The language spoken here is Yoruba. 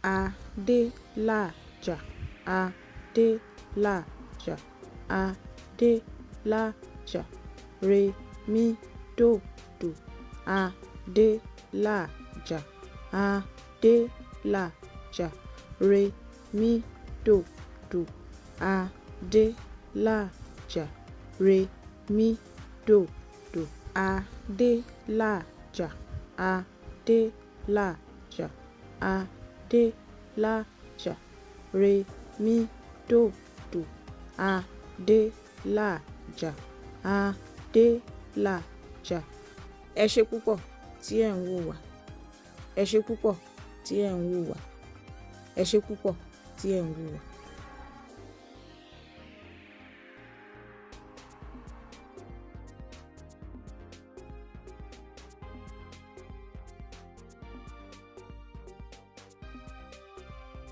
ADELAJA, ADELAJA, ADELAJA. Re mi do do. ADELAJA, ADELAJA. Re mi do do. ADELAJA. Re mi do do. ADELAJA, ADELAJA, ADELAJA. Re mi do do. ADELAJA, ADELAJA. Ẹ ṣé púpọ̀ tí ẹ̀ ń wò wá. Ẹ ṣé púpọ̀ tí ẹ̀ ń wò wá. Ẹ ṣé púpọ̀ tí ẹ̀ ń wò wá.